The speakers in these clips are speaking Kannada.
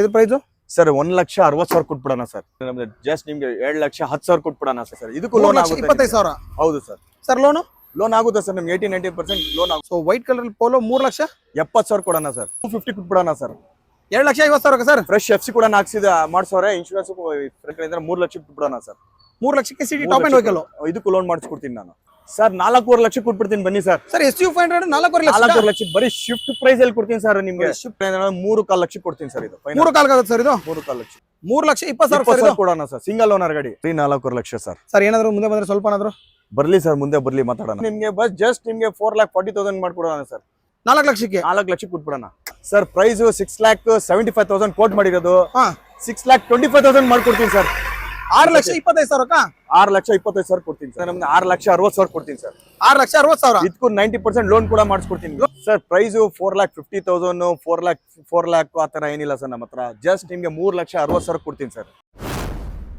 ಇದು ಪ್ರೈಸ್ ಸರ್ 1,60,000 ಕೊಟ್ಬಿಡೋಣ ಸರ್. ನಮ್ದು ಜಸ್ಟ್ ನಿಮ್ಗೆ 2,10,000 ಕೊಟ್ಬಿಡೋಣ ಸರ್. ಇದಕ್ಕೂ ಲೋನ್ ಆಗುತ್ತೆ 25,000. ಹೌದು ಸರ್. ಸರ್ ಲೋನು ಲೋನ್ ಆಗುತ್ತೆ ಸರ್ ನಿಮ್ಗೆ 80-90% ಲೋನ್ ಆಗುತ್ತೆ. ಸೊ ವೈಟ್ ಕಲರ್ ಪೋಲೋ 3,70,000 ಕೊಡೋಣ ಸರ್. 250 ಕೊಟ್ಬಿಡೋಣ ಸರ್. 2,50,000 ಸರ್. ಫ್ರೆಶ್ FC ಕೂಡ ಮಾಡ್ಸೋರೆ. ಇನ್ಶೂರೆನ್ಸ್ 3 ಲಕ್ಷ ಕೊಟ್ಬಿಡೋಣ ಸರ್. 3 ಲಕ್ಷಕ್ಕೆ ಸಿಟಿ ಟಾಪ್ ಎಂಡ್ ವೆಹಿಕಲ್. ಇದಕ್ಕೂ ಲೋನ್ ಮಾಡಿಸ್ಕೊಡ್ತೀನಿ ನಾನು ಸರ್. 4.5 ಲಕ್ಷ ಕೊಟ್ಬಿಡ್ತೀನಿ ಬನ್ನಿ ಸರ್. ಸರ್ SU 500 4.5 ಲಕ್ಷ ಬರೀ ಶಿಫ್ಟ್ ಪ್ರೈಸ್ ಅಲ್ಲಿ ಕೊಡ್ತೀನಿ ಸರ್. ನಿಮ್ಗೆ ಶಿಫ್ಟ್ 3.5 ಲಕ್ಷ ಕೊಡ್ತೀನಿ ಸರ್. ಇದು 3.5 ಆಗುತ್ತೆ ಸರ್. ಇದು 3.5 ಲಕ್ಷ. 3,20,000 ಸರ್ ಕೊಡೋಣ ಸರ್. ಸಿಂಗಲ್ ಓನರ್ ಗಾಡಿ 4.5 ಲಕ್ಷ ಸರ್. ಸರ್ ಏನಾದ್ರು ಮುಂದೆ ಬಂದ್ರೆ ಸ್ವಲ್ಪ ಏನಾದ್ರು ಬರ್ಲಿ ಸರ್, ಮುಂದೆ ಬರ್ಲಿ ಮಾತಾಡೋಣ. ನಿಮ್ಗೆ ಬಸ್ ಜಸ್ಟ್ ನಿಮ್ಗೆ 4,40,000 ಮಾಡ್ಕೊಡೋಣ ಸರ್. 4 ಲಕ್ಷಕ್ಕೆ 4 ಲಕ್ಷ ಕೊಟ್ಬಿಡೋಣ ಸರ್. ಪ್ರೈಸ್ 6,75,000 ಕೋಟ್ ಮಾಡಿರೋದು. 6,25,000 ಮಾಡ್ಕೊಡ್ತೀನಿ ಸರ್. 6,25,000 6,25,000 ಕೊಡ್ತೀನಿ ಸರ್. ನಮ್ಗೆ 6,60,000 ಕೊಡ್ತೀನಿ ಸರ್. 6,60,000 ಇದಕ್ಕೂ 90% ಲೋನ್ ಕೂಡ ಮಾಡಿಸ್ಕೊಡ್ತೀನಿ ಸರ್. ಪ್ರೈಸ್ 4,50,000 4 lakh ಆ ತರ ಏನಿಲ್ಲ ಸರ್ ನಮ್ಮ ಹತ್ರ. ಜಸ್ಟ್ ನಿಮ್ಗೆ 3,60,000 ಕೊಡ್ತೀನಿ ಸರ್.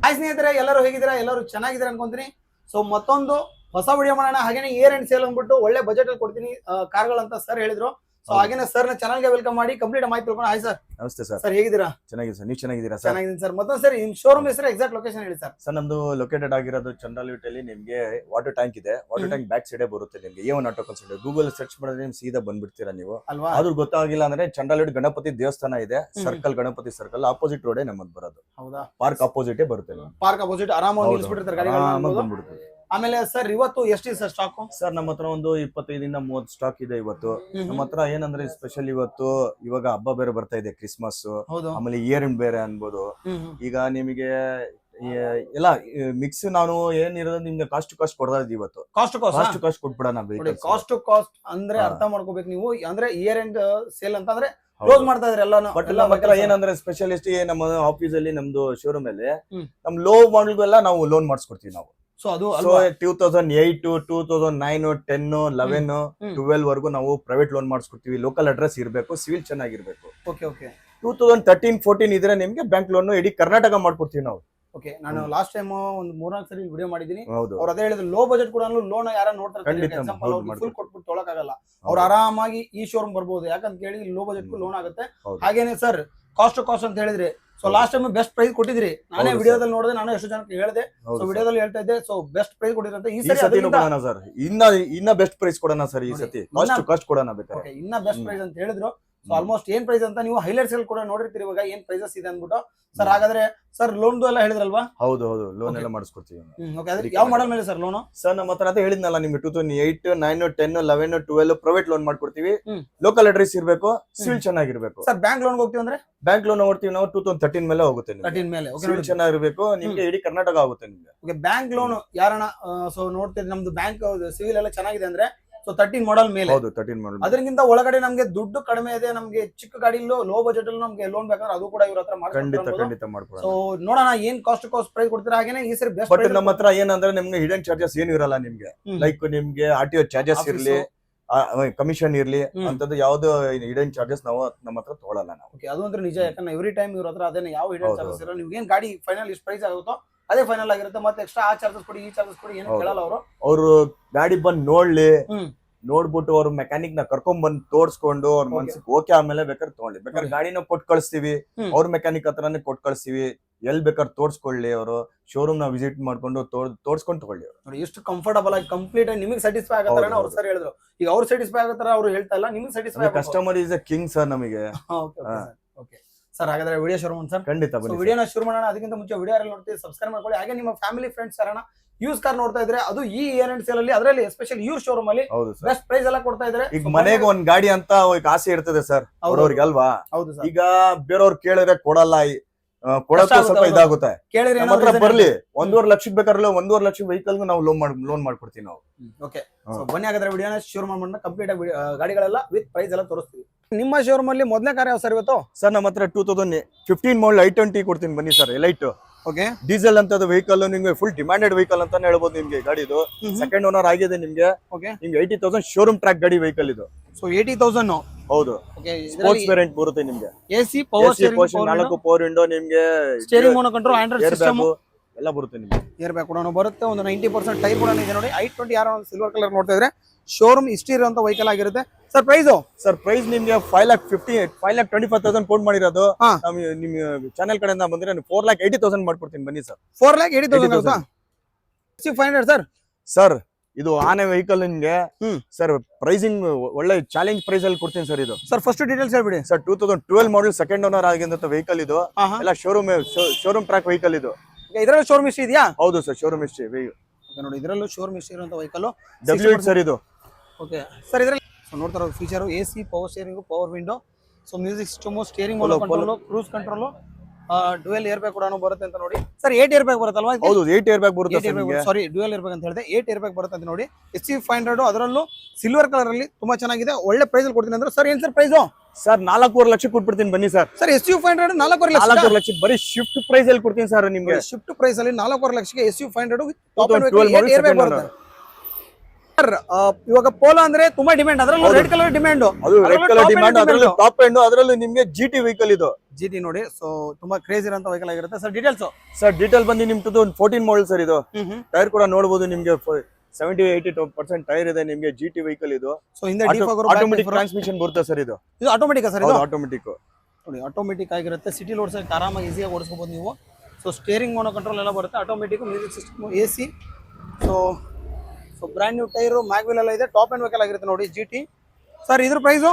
ಹಾಯ್ ಸ್ನೇಹಿತರೆ, ಎಲ್ಲರೂ ಹೇಗಿದ್ದೀರಾ? ಎಲ್ಲರೂ ಚೆನ್ನಾಗಿದ್ದೀರಾ ಅನ್ಕೊಂತೀನಿ. ಸೊ ಮತ್ತೊಂದು ಹೊಸ ವಿಡಿಯೋ ಮಾಡೋಣ. ಹಾಗೇನೆ ಇಯರ್ ಅಂಡ್ ಸೇಲ್ ಅಂದ್ಬಿಟ್ಟು ಒಳ್ಳೆ ಬಜೆಟ್ ಅಲ್ಲಿ ಕೊಡ್ತೀನಿ ಕಾರ್ಗಳಂತ ಸರ್ ಹೇಳಿದ್ರು. ಸೊ ಹಾಗೇನೆ ಸರ್ ನ ಚಾನಲ್ ಗೆ ವೆಲ್ಕಮ್ ಮಾಡಿ ಕಂಪ್ಲೀಟ್ ಮಾಹಿತಿ ತಿಳ್ಕೊಂಡು. Hi sir. ನಮಸ್ತೆ ಸರ್. ಸರ್ ಹೇಗಿದ್ದೀರಾ? ಚೆನ್ನಾಗಿದೆ ಸರ್. ನೀವು ಚೆನ್ನಾಗಿದ್ದೀರಾ ಸರ್? ಚೆನ್ನಾಗಿದ್ದೀನಿ ಸರ್. ಮತ್ತೊಂದು ಸರಿ ನಿಮ್ ಶೋರೂಮ್ ಹೆಸರು ಎಕ್ಸಾಕ್ಟ್ ಲೊಕೇಶನ್ ಹೇಳಿ ಸರ್. ಸರ್ ನಮ್ದು ಲೊಕೇಟೆಡ್ ಆಗಿರೋದು ಚಂದ್ರಲುಟ್ಟಲ್ಲಿ. ನಿಮ್ಗೆ ವಾಟರ್ ಟ್ಯಾಂಕ್ ಇದೆ. ವಾಟರ್ ಟ್ಯಾಂಕ್ ಬ್ಯಾಕ್ ಸೈಡ್ ಬರುತ್ತೆ. ನಿಮ್ಗೆ A1 auto consult Google search ಮಾಡಿದ್ರೆ ನಿಮ್ಗೆ ಸೀದಾ ಬಂದ್ಬಿಡ್ತೀರಾ ನೀವು. ಅಲ್ವಾ? ಆದ್ರೂ ಗೊತ್ತಾಗಿಲ್ಲ ಅಂದ್ರೆ ಚಂದ್ರಲುಟ್ ಗಣಪತಿ ದೇವಸ್ಥಾನ ಇದೆ. Circle Ganapati circle opposite road ನಮ್ಮದು ಬರೋದು. ಹೌದಾ? ಪಾರ್ಕ್ ಆಪೋಸಿಟ್ ಬರುತ್ತೆ. ಪಾರ್ಕ್ ಆಪೋಸಿಟ್ ಆರಾಮಾಗಿ ನಿಲ್ಲಿಸ್ಬಿಟ್ಟಿರ್ತಾರೆ ಗಾಡಿಗಳನ್ನ. ಆಮೇಲೆ ಸರ್ ಇವತ್ತು ಎಷ್ಟಿದೆ ಸರ್ ಸ್ಟಾಕ್? ಸರ್ ನಮ್ಮ ಹತ್ರ ಒಂದು 25-30 ಸ್ಟಾಕ್ ಇದೆ ಇವತ್ತು. ನಮ್ಮ ಹತ್ರ ಏನಂದ್ರೆ ಸ್ಪೆಷಲ್ ಇವಾಗ ಹಬ್ಬ ಬೇರೆ ಬರ್ತಾ ಇದೆ, ಕ್ರಿಸ್ಮಸ್, ಆಮೇಲೆ ಇಯರ್ ಎಂಡ್ ಬೇರೆ ಅನ್ಬೋದು. ಈಗ ನಿಮಗೆ ಎಲ್ಲ ಮಿಕ್ಸ್ ನಾನು ಏನಿರೋದು ನಿಮ್ಗೆ ಕಾಸ್ಟ್ ಕೊಡ್ತಾ ಇದ್ದೀವಿ ಇವತ್ತು. ಕಾಸ್ಟ್ ಕೊಟ್ಬಿಡೋಣ. ಕಾಸ್ಟ್ ಅಂದ್ರೆ ಅರ್ಥ ಮಾಡ್ಕೋಬೇಕು ನೀವು. ಅಂದ್ರೆ ಇಯರ್ ಎಂಡ್ ಸೇಲ್ ಅಂತ ಅಂದ್ರೆ ಕ್ಲೋಸ್ ಮಾಡ್ತಾ ಇದ್ರೆ ಎಲ್ಲಾನು. ಬಟ್ ನಮ್ಮ ಹತ್ರ ಏನಂದ್ರೆ ಸ್ಪೆಷಲಿಸ್ಟ್ ನಮ್ಮ ಆಫೀಸ್ ಅಲ್ಲಿ ನಮ್ದು ಶೋರೂಮ್ ಅಲ್ಲಿ ನಮ್ ಲೋ ಮಾಡೆಲ್ ನಾವು ಲೋನ್ ಮಾಡಿಸ್ಕೊಡ್ತೀವಿ ನಾವು. ಸೊ ಅದು 2008, 2009, 10, 11, 12 ವರೆಗೂ ನಾವು ಪ್ರೈವೇಟ್ ಲೋನ್ ಮಾಡಿಸ್ಕೊಡ್ತೀವಿ. ಲೋಕಲ್ ಅಡ್ರೆಸ್ ಇರಬೇಕು, ಸಿವಿಲ್ ಚೆನ್ನಾಗಿರ್ಬೇಕು. 2013, 14 ಇದ್ರೆ ನಿಮ್ಗೆ ಬ್ಯಾಂಕ್ ಲೋನ್ ಇಡೀ ಕರ್ನಾಟಕ ಮಾಡ್ಕೊಡ್ತೀವಿ ನಾವು. ಓಕೆ, ನಾನು ಲಾಸ್ಟ್ ಟೈಮ್ ಒಂದು 3-4 ಸರಿ ವಿಡಿಯೋ ಮಾಡಿದೀನಿ. ಅವ್ರು ಅದೇ ಹೇಳಿದ್ರು, ಲೋ ಬಜೆಟ್ ಕೂಡ ಲೋನ್ ಯಾರ ನೋಡ್ತಾರೆ ಫುಲ್ ಕೊಟ್ಬಿಟ್ಟು ತೊಳಕಾಗಲ್ಲ. ಅವ್ರು ಆರಾಮಾಗಿ ಈ ಶೋರೂಮ್ ಬರ್ಬೋದು. ಯಾಕಂತ ಕೇಳಿ ಲೋ ಬಜೆಟ್ ಲೋನ್ ಆಗುತ್ತೆ. ಹಾಗೇನೆ ಸರ್ ಕಾಸ್ಟ್ ಅಂತ ಹೇಳಿದ್ರೆ, so last time best price ಕೊಟ್ಟಿದ್ರಿ. ನಾನೇ ವಿಡಿಯೋದಲ್ಲಿ ನೋಡಿದೆ, ನಾನು ಎಷ್ಟು ಜನಕ್ಕೆ ಹೇಳಿದೆ. ಸೊ ವಿಡಿಯೋದಲ್ಲಿ ಹೇಳ್ತಾ ಇದ್ದೆ. ಸೊ ಬೆಸ್ಟ್ ಪ್ರೈಸ್ ಕೊಟ್ಟಿರಂತ ಈ ಸತಿ ಸರ್ ಇನ್ನ ಬೆಸ್ಟ್ ಪ್ರೈಸ್ ಕೊಡೋಣ ಸರ್. ಈ ಸತಿ ಕಾಸ್ಟ್ ಕೊಡೋಣ ಬೇಕಾದ್ರೆ. ಇನ್ನ ಬೆಸ್ಟ್ ಪ್ರೈಸ್ ಅಂತ ಹೇಳಿದ್ರು. ಸೊ ಆಲ್ಮೋಸ್ಟ್ ಏನ್ ಪ್ರೈಸ್ ಅಂತ ನೀವು ಹೈಲೈಟ್ಸ್ ಅಲ್ಲಿ ಕೂಡ ನೋಡಿರ್ತೀರಿ ಇವಾಗ ಏನ್ ಪ್ರೈಸಸ್ ಇದೆ ಅಂದ್ಬಿಟ್ಟು. ಸರ್ ಹಾಗಾದ್ರೆ ಸರ್ ಲೋನ್ದು ಎಲ್ಲ ಹೇಳಿದ್ರಲ್ವಾ? ಹೌದು ಲೋನ್ ಎಲ್ಲ ಮಾಡಿಸ್ಕೊಡ್ತೀವಿ. ಯಾವ ಮಾಡೆಲ್ ಮೇಲೆ ಸರ್ ಲೋನ್? ಸರ್ ನಮ್ಮ ಹತ್ರ ಅದೇ ಹೇಳಿದ್ನಲ್ಲ ನಿಮ್ಗೆ 2008, 9, 10, 11, 12 ಪ್ರೈವೇಟ್ ಲೋನ್ ಮಾಡ್ಕೊಡ್ತೀವಿ. ಲೋಕಲ್ ಅಡ್ರೆಸ್ ಇರಬೇಕು, ಸಿವಿಲ್ ಚೆನ್ನಾಗಿರ್ಬೇಕು. ಸರ್ ಬ್ಯಾಂಕ್ ಲೋನ್ ಹೋಗ್ತೀವಿ ಅಂದ್ರೆ ಬ್ಯಾಂಕ್ ಲೋನ್ ನೋಡ್ತೀವಿ ನಾವು 2013 ಮೇಲೆ ಹೋಗುತ್ತೆ. 13 ಮೇಲೆ ಸಿವಿಲ್ ಚೆನ್ನಾಗಿರ್ಬೇಕು, ನಿಮ್ಗೆ ಇಡೀ ಕರ್ನಾಟಕ ಆಗುತ್ತೆ ನಿಮ್ಗೆ. ಓಕೆ, ಬ್ಯಾಂಕ್ ಲೋನ್ ಯಾರನ್ನ ಸೊ ನೋಡ್ತಿದ್ರೆ ನಮ್ದು ಬ್ಯಾಂಕ್ ಸಿವಿಲ್ ಎಲ್ಲ ಚೆನ್ನಾಗಿದೆ ಅಂದ್ರೆ ಸೊ 13 ಮಾಡೆಲ್ ಮೇಲೆ. ಹೌದು 13 ಮಾಡೆಲ್. ಅದಕ್ಕಿಂತ ಒಳಗಡೆ ನಮ್ಗೆ ದುಡ್ಡು ಕಡಿಮೆ ಇದೆ, ನಮ್ಗೆ ಚಿಕ್ಕ ಗಾಡಿ ಲೋ ಬಜೆಟ್ ಅಲ್ಲಿ ನಮ್ಗೆ ಲೋನ್ ಬೇಕಾದ್ರೆ ಅದು ಕೂಡ ಇವ್ರ ಹತ್ರ ಖಂಡಿತ ಮಾಡ್ಕೊಡೋಣ. ಸೊ ನೋಡೋಣ ಏನ್ ಕಾಸ್ಟ್ ಪ್ರೈಸ್ ಕೊಡ್ತೀರಾ. ಹಾಗೇನೆ ಈ ಸರಿ ಬೆಸ್ಟ್. ಬಟ್ ನಮ್ಮ ಹತ್ರ ಏನಂದ್ರೆ ನಿಮ್ಗೆ ಹಿಡನ್ ಚಾರ್ಜಸ್ ಏನು ಇರಲ್ಲ ನಿಮ್ಗೆ. ಲೈಕ್ ನಿಮ್ಗೆ RTO ಚಾರ್ಜಸ್ ಇರ್ಲಿ, ಕಮಿಷನ್ ಇರ್ಲಿ ಅಂತದ್ದು ಯಾವ್ದು ಹಿಡನ್ ಚಾರ್ಜಸ್ ನಾವು ನಮ್ಮ ಹತ್ರ ತಗೊಳಲ್ಲ ನಾವು. ಓಕೆ, ಅದು ಅಂದ್ರೆ ನಿಜ. ಯಾಕಂದ್ರೆ ಎವ್ರಿ ಟೈಮ್ ಇವ್ರ ಹತ್ರ ಅದೇನೆ ಯಾವ ಹಿಡನ್ ಚಾರ್ಜಸ್ ಇರಲ್ಲ. ನೀವು ಏನ್ ಗಾಡಿ ಫೈನಲ್ ಎಷ್ಟು ಪ್ರೈಸ್ ಆಗುತ್ತೋ ಅದೇ ಫೈನಲ್ ಆಗಿರುತ್ತೆ. ಮತ್ತೆ ಎಕ್ಸ್ಟ್ರಾ ಆ ಚಾರ್ಜಸ್ ಕೊಡಿ ಈ ಚಾರ್ಜಸ್ ಕೊಡಿ ಏನು ಕೇಳಲ್ಲ ಅವರು ಗಾಡಿ ಬಂದ್ ನೋಡ್ಬಿಟ್ಟು ಅವ್ರ ಮೆಕ್ಯಾನಿಕ್ ನ ಕರ್ಕೊಂಡ್ ಬಂದ್ ತೋರ್ಸ್ಕೊಂಡು ಅವ್ರ ಮನ್ಸಿಗೆ ಓಕೆ ಆಮೇಲೆ ಬೇಕಾದ್ರೆ ತಗೊಳ್ಳಿ. ಬೇಕಾದ್ರೆ ಗಾಡಿನ ಕೊಟ್ ಕಳಿಸ್ತೀವಿ, ಅವ್ರ ಮೆಕ್ಯಾನಿಕ್ ಹತ್ರನೇ ಕೊಟ್ ಕಳಿಸ್ತೀವಿ. ಎಲ್ ಬೇಕಾದ್ರೆ ತೋರ್ಸ್ಕೊಳ್ಳಿ, ಅವರು ಶೋರೂಮ್ ನ ವಿಸಿಟ್ ಮಾಡ್ಕೊಂಡು ತೋರ್ಸ್ಕೊಂಡು ತಗೊಳ್ಳಿ. ನೋಡಿ ಎಷ್ಟು ಕಂಫರ್ಟಬಲ್ ಆಗಿ ಕಂಪ್ಲೀಟ್ ಆಗಿ ನಿಮಗೆ ಸ್ಯಾಟಿಸ್ಫೈ ಆಗತ್ತಾರ ಅವ್ರು ಸರ್ ಹೇಳಿದ್ರು. ಈಗ ಅವ್ರು ಸ್ಯಾಟಿಸ್ಫೈ ಆಗತ್ತಾರ ಅವ್ರು ಹೇಳ್ತಾ ಇಲ್ಲ, ನಿಮಗೆ satisfy. Customer is A king sir ನಮಗೆ. ಓಕೆ ಸರ್, ಹಾಗಾದ್ರೆ ವಿಡಿಯೋ ಶುರು ಮಾಡೋಣ ಸರ್. ಖಂಡಿತ ವಿಡಿಯೋನ ಶುರು ಮಾಡೋಣ. ಅದಕ್ಕಿಂತ ಮುಂಚೆ ವಿಡಿಯೋ ಯಾರು ನೋಡ್ತೀವಿ ಸಬ್ಸ್ಕ್ರೈಬ್ ಮಾಡ್ಕೊಳ್ಳಿ. ಹಾಗೆ ನಿಮ್ಮ ಫ್ಯಾಮಿಲಿ ಫ್ರೆಂಡ್ಸ್ ಯಾರನ್ನ ಯೂಸ್ ಕಾರ್ ನೋಡ್ತಾ ಇದ್ರೆ, ಅದು ಈ ಇಯರ್ ಅಂಡ್ ಸೇಲ್ ಅಲ್ಲಿ, ಅದರಲ್ಲಿ ಎಸ್ಪೆಷಲಿ ಇವ್ರ ಶೋರೂಮ್ ಅಲ್ಲಿ ಬೆಸ್ಟ್ ಪ್ರೈಸ್ ಎಲ್ಲ ಕೊಡ್ತಾ ಇದ್ರೆ. ಈಗ ಮನೆಗೆ ಒಂದ್ ಗಾಡಿ ಅಂತ ಆಸೆ ಇರ್ತದೆ ಸರ್ ಅವ್ರವ್ರಿಗೆ ಅಲ್ವಾ? ಹೌದು ಸರ್. ಈಗ ಬೇರೆಯವ್ರು ಕೇಳಿದ್ರೆ ಕೊಡಲ್ಲ, ಕೊಡಕ್ಕೆ ಸ್ವಲ್ಪ ಇದಾಗುತ್ತೆ. ಕೇಳಿದ್ರೆ ಬರ್ಲಿ 1.5 ಲಕ್ಷಕ್ಕೆ ಬೇಕಾದ್ರೆ 1.5 ಲಕ್ಷ ವೆಹಿಕಲ್ ನಾವು ಲೋನ್ ಮಾಡ್ಕೊಡ್ತೀವಿ ನಾವು. ಓಕೆ, ಬನ್ನಿ ಹಾಗಾದ್ರೆ ವಿಡಿಯೋನ ಶುರು ಮಾಡೋಣ. ಕಂಪ್ಲೀಟ್ ಆಗಿ ಗಾಡಿಗಳೆಲ್ಲ ವಿತ್ ಪ್ರೈಸ್ ಎಲ್ಲ ತೋರಿಸ್ತೀವಿ. ನಿಮ್ಮ ಶೋರೂಮ್ ಅಲ್ಲಿ ಮೊದಲನೇ ಕಾರ್ ಯಾವ ಸರ್ ಇವತ್ತು? ಸರ್ ನಮ್ಮ ಹತ್ರ 2015 ಮಾಡಲ್ i20 ಕೊಡ್ತೀನಿ ಬನ್ನಿ ಸರ್. ಎಲೈಟ್ ಓಕೆ, ಡೀಸೆಲ್ ಅಂತದ್ದು ವೆಹಿಕಲ್, ನಿಮ್ಗೆ ಫುಲ್ ಡಿಮ್ಯಾಂಡೆಡ್ ವೆಹಿಕಲ್ ಅಂತಾನೆ ಹೇಳ್ಬೋದು. ನಿಮ್ಗೆ ಗಾಡಿದು ಸೆಕೆಂಡ್ ಓನರ್ ಆಗಿದೆ ನಿಮ್ಗೆ. ನಿಮ್ಗೆ 80,000 ಶೋರೂಮ್ ಟ್ರ್ಯಾಕ್ ಗಾಡಿ ವೆಹಿಕಲ್ ಇದು. ಸೊ 80,000 ಹೌದು. ಸ್ಪೋರ್ಟ್ಸ್ ವೇರಿಯಂಟ್ ಬರುತ್ತೆ ನಿಮ್ಗೆ. AC power steering, 4 power window, ನಿಮ್ಗೆ steering mono control, Android system ಎಲ್ಲ ಬರುತ್ತೆ ನಿಮ್ಗೆ. ಏರ್ ಬ್ಯಾಗ್ ಕೂಡ ಬರುತ್ತೆ. ಒಂದು 90% ಟೈರ್ ಕೂಡ ಇದೆ ನೋಡಿ. i20 ಯಾರೋ ಸಿಲ್ವರ್ ಕಲರ್ ನೋಡ್ತಾ ಇದ್ರೆ ಶೋರೂಮ್ ಹಿಸ್ಟ್ರಿ ಇರುವಂತ ವೆಹಿಕಲ್ ಆಗಿರುತ್ತೆ. ಸರ್ ಪ್ರೈಸು ಸರ್ ಪ್ರೈಸ್ ನಿಮ್ಗೆ 5,25,000 ಕೋಟ್ ಮಾಡಿರೋದು. ನಿಮ್ ಚಾನೆಲ್ ಕಡೆಯಿಂದ ಬಂದ್ರೆ 4,80,000 ಮಾಡ್ಕೊಡ್ತೀನಿ ಬನ್ನಿ ಸರ್. 4,80,000 500 ಸರ್. ಸರ್ ಇದು ಆನೆ ವೆಹಿಕಲ್ ನಿಮ್ಗೆ ಸರ್ ಪ್ರೈಸಿಂಗ್ ಒಳ್ಳೆ ಚಾಲೆಂಜ್ ಪ್ರೈಸ್ ಅಲ್ಲಿ ಕೊಡ್ತೀನಿ ಸರ್ ಇದು. ಸರ್ ಫಸ್ಟ್ ಡೀಟೇಲ್ಸ್ ಹೇಳ್ಬಿಡಿ ಸರ್. 2012 ಮಾಡಲ್ ಸೆಕೆಂಡ್ ಓನರ್ ಆಗಿದ್ದಂತ ವೆಹಿಕಲ್ ಇದು. ಎಲ್ಲ ಶೋರೂಮ್ ಟ್ರ್ಯಾಕ್ ವೆಹಿಕಲ್ ಇದು. ಇದರಲ್ಲಿ ಶೋರೂಮ್ ಹಿಸ್ಟ್ರಿ ಇದೆಯಾ? ಹೌದು ಸರ್, ಶೋರೂಮ್ ಹಿಸ್ಟ್ರಿ. ನೋಡಿ ಇದರಲ್ಲೂ ಶೋರೂಮ್ ಹಿಸ್ಟ್ರಿ ಇರುವಂತ ವೆಹಿಕಲ್ W8 ಸರ್ ಇದು. ಓಕೆ ಸರ್, ಇದರಲ್ಲಿ ನೋಡ್ತಾ ಇರೋ feature AC, power steering, power window, so music system, steering control, cruise control, dual air bag ಕೂಡ ಬರುತ್ತೆ ಅಂತ ನೋಡಿ. ಸರ್ 8 ಏರ್ ಬ್ಯಾಗ್ ಬರುತ್ತಲ್ವಾ? ಹೌದು 8 ಏರ್ ಬ್ಯಾಗ್ ಬರುತ್ತೆ. ಸಾರಿ ಡ್ಯುಯಲ್ ಏರ್ ಬ್ಯಾಗ್ ಅಂತ ಹೇಳಿದೆ. 8 ಏರ್ ಬ್ಯಾಗ್ ಬರುತ್ತೆ ಅಂತ ನೋಡಿ. XC500 ಅದರಲ್ಲೂ ಸಿಲ್ವರ್ ಕಲರ್ ಅಲ್ಲಿ ತುಂಬಾ ಚೆನ್ನಾಗಿದೆ. ಒಳ್ಳೆ ಪ್ರೈಸ್ ಅಲ್ಲಿ ಕೊಡ್ತೀನಿ ಅಂದ್ರೆ ಸರ್ ಏನ್ ಸರ್ ಪ್ರೈಸ್? ಸರ್ 4.5 ಲಕ್ಷ ಕೊಟ್ಬಿಡ್ತೀನಿ ಬನ್ನಿ ಸರ್. ಸರ್ XC500 4.5 ಲಕ್ಷ ಬರೀ ಶಿಫ್ಟ್ ಪ್ರೈಸ್ ಅಲ್ಲಿ ಕೊಡ್ತೀನಿ ಸರ್ ನಿಮ್ಗೆ. ಶಿಫ್ಟ್ ಪ್ರೈಸ್ ಅಲ್ಲಿ 4.5 ಲಕ್ಷಕ್ಕೆ XC500 top end vehicle air bag ಬರುತ್ತೆ. ಇವಾಗ ಪೋಲೋ ಅಂದ್ರೆ ತುಂಬಾ ಡಿಮ್ಯಾಂಡ್, ಅದರಲ್ಲೂ ರೆಡ್ ಕಲರ್ ಡಿಮ್ಯಾಂಡ್. ಅದು ರೆಡ್ ಕಲರ್ ಡಿಮ್ಯಾಂಡ್, ಅದರಲ್ಲೂ ಟಾಪ್ ಎಂಡ್, ಅದರಲ್ಲೂ ನಿಮಗೆ GT ವೆಹಿಕಲ್ ಇದು. GT ನೋಡಿ, ಸೊ ತುಂಬಾ ಕ್ರೇಜ್ ಇರೋಂತ ವೆಹಿಕಲ್ ಆಗಿರುತ್ತೆ. Sir details? ಸರ್ ಡೀಟೇಲ್ ಬಂದು ನಿಮ್ 2014 ಮಾಡಲ್ ಸರ್ ಇದು. ಟೈರ್ ಕೂಡ ನೋಡಬಹುದು ನಿಮ್ಗೆ 70-80% ಟೈರ್ ಇದೆ ನಿಮ್ಗೆ. GT ವೆಹಿಕಲ್ ಇದು. ಸೊ ಹಿಂದೆ ಆಟೋಮೆಟಿಕ್ ಟ್ರಾನ್ಸ್ಮಿಷನ್ ಬರುತ್ತೆ ಸರ್ ಇದು. ಇದು ಆಟೋಮೆಟಿಕ್ ಸರ್? ಇದು ಆಟೋಮೆಟಿಕ್ ನೋಡಿ, ಆಟೋಮೆಟಿಕ್ ಆಗಿರುತ್ತೆ. ಸಿಟಿ ರೋಡ್ಸ್ ಅಲ್ಲಿ ಆರಾಮಾಗಿ ಈಸಿಯಾಗಿ ಓಡಿಸಬಹುದು ನೀವು. ಸೊ ಸ್ಟೇರಿಂಗ್ ಮೋನೋ ಕಂಟ್ರೋಲ್ ಎಲ್ಲ ಬರುತ್ತೆ. Automatic, music system, AC. So brand new tyre, mag wheel ಎಲ್ಲ ಇದೆ. ಟಾಪ್ ಎಂಡ್ ವೆಹಿಕಲ್ ಆಗಿರುತ್ತೆ ನೋಡಿ GT. ಸರ್ ಇದ್ರ ಪ್ರೈಸ್?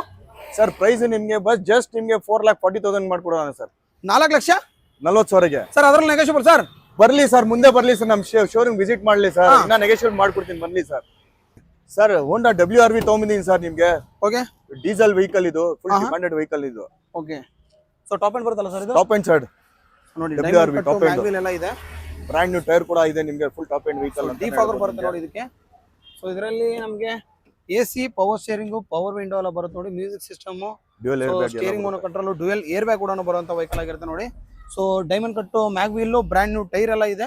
ಸರ್ ಪ್ರೈಸ್ ನಿಮ್ಗೆ ಬಸ್ ಜಸ್ಟ್ ನಿಮ್ಗೆ 4,40,000 ಮಾಡ್ಕೊಡೋಣ ಸರ್. 4,40,000 ಸರ್. ಅದ್ರಲ್ಲಿ ನೆಗೋಷಿಯಬಲ್ ಸರ್? ಬರ್ಲಿ ಸರ್, ಮುಂದೆ ಬರ್ಲಿ ಸರ್, ನಮ್ ಶೋರೂಮ್ ವಿಸಿಟ್ ಮಾಡ್ಲಿ ಸರ್, ನಾನು ನೆಗೋಷಿಯೇಟ್ ಮಾಡ್ಕೊಡ್ತೀನಿ ಬನ್ನಿ ಸರ್. ಸರ್ ಹೋಂಡಾ WRV ತಗೊಂಡಿದ್ದೀನಿ ಸರ್ ನಿಮ್ಗೆ. ಓಕೆ, ಡೀಸೆಲ್ ವೆಹಿಕಲ್ ಇದು, ಫುಲ್ ಡಿಮ್ಯಾಂಡೆಡ್ ವೆಹಿಕಲ್ ಇದು. ಓಕೆ, ಸೊ ಟಾಪ್ ಎಂಡ್ ಬರುತ್ತಲ್ಲ ಸರ್ ಇದು? ಟಾಪ್ ಎಂಡ್ ಸರ್ ನೋಡಿ, WRV ಟಾಪ್ ಎಂಡ್ ಮ್ಯಾಗ್ವಿಲ್ ಎಲ್ಲ ಇದೆ. ಬ್ರ್ಯಾಂಡ್ ನ್ಯೂ ಟೈರ್ ಕೂಡ ಇದೆ ನಿಮ್ಗೆ. Full top end vehicle. Defogger ಬರುತ್ತೆ ನೋಡಿ ಇದಕ್ಕೆ. ಸೊ ಇದರಲ್ಲಿ ನಮಗೆ AC, power steering, power window ಎಲ್ಲ ಬರುತ್ತೆ ನೋಡಿ. Music system, dual air bag, steering mono control, dual air bag ಕೂಡ ಬರುವಂತ ವೆಹಿಕಲ್ ಆಗಿರುತ್ತೆ ನೋಡಿ. ಸೊ ಡೈಮಂಡ್ ಕಟ್ಟು, ಮ್ಯಾಗ್ವಿಲ್, ಬ್ರ್ಯಾಂಡ್ ನ್ಯೂ ಟೈರ್ ಎಲ್ಲ ಇದೆ.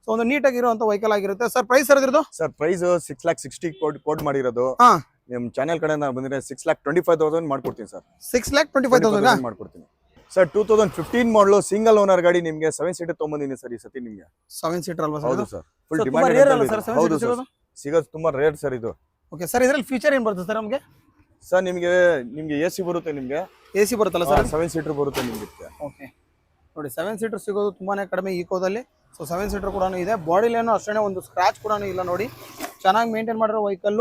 ಸೊ ಒಂದು ನೀಟಾಗಿ ಇರುವಂತ ವೆಹಿಕಲ್ ಆಗಿರುತ್ತೆ. ಸರ್ ಪ್ರೈಸ್ ಸರ್ ಇದ್ರದ್ದು? ಸರ್ ಪ್ರೈಸ್ 6,60,000 ಕೋಡ್ ಮಾಡಿರೋದು. ನಿಮ್ ಚಾನೆಲ್ ಕಡೆಯಿಂದ ಬಂದ್ರೆ 6,25,000 ಮಾಡ್ಕೊಡ್ತೀನಿ ಸರ್. 6,25,000 ಮಾಡ್ಕೊಡ್ತೀನಿ ಸರ್. 2015 ಮಾಡಲು ಸಿಂಗಲ್ ಓನರ್ ಗಾಡಿ ನಿಮ್ಗೆ 7 ಸೀಟರ್ ತಗೊಂಬಂದಿನಿ ಸರ್ ಈ ಸತಿ ನಿಮ್ಗೆ. 7 ಸೀಟರ್ ಅಲ್ವಾ ಸರ್? ಹೌದು ಸರ್, ಫುಲ್ ರೇರ್ ಡಿಮ್ಯಾಂಡ್. ಅಲ್ಲ ಸರ್ 7 ಸೀಟರ್ ಸಿಗೋದು? ಸಿಗೋದು ತುಂಬಾ ರೇರ್ ಸರ್ ಇದು. ಓಕೆ ಸರ್, ಇದರಲ್ಲಿ ಫೀಚರ್ ಏನು ಬರುತ್ತೆ ಸರ್ ನಮಗೆ? ಸರ್ ನಿಮ್ಗೆ AC ಬರುತ್ತೆ, ನಿಮ್ಗೆ AC ಬರುತ್ತಲ್ಲ ಸರ್? 7 ಸೀಟರ್ ಬರುತ್ತೆ ನಿಮ್ಗೆ. ಓಕೆ ನೋಡಿ, 7 ಸೀಟರ್ ಸಿಗೋದು ತುಂಬಾನೇ ಕಡಿಮೆ ಈಕೋದಲ್ಲಿ. ಸೊ 7 ಸೀಟರ್ ಕೂಡ ಇದೆ. ಬಾಡಿಲೇನು ಅಷ್ಟೇ ಒಂದು ಸ್ಕ್ರಾಚ್ ಕೂಡ ಇಲ್ಲ ನೋಡಿ. ಚೆನ್ನಾಗಿ ಮೇಂಟೈನ್ ಮಾಡಿರೋ ವೆಹಿಕಲ್.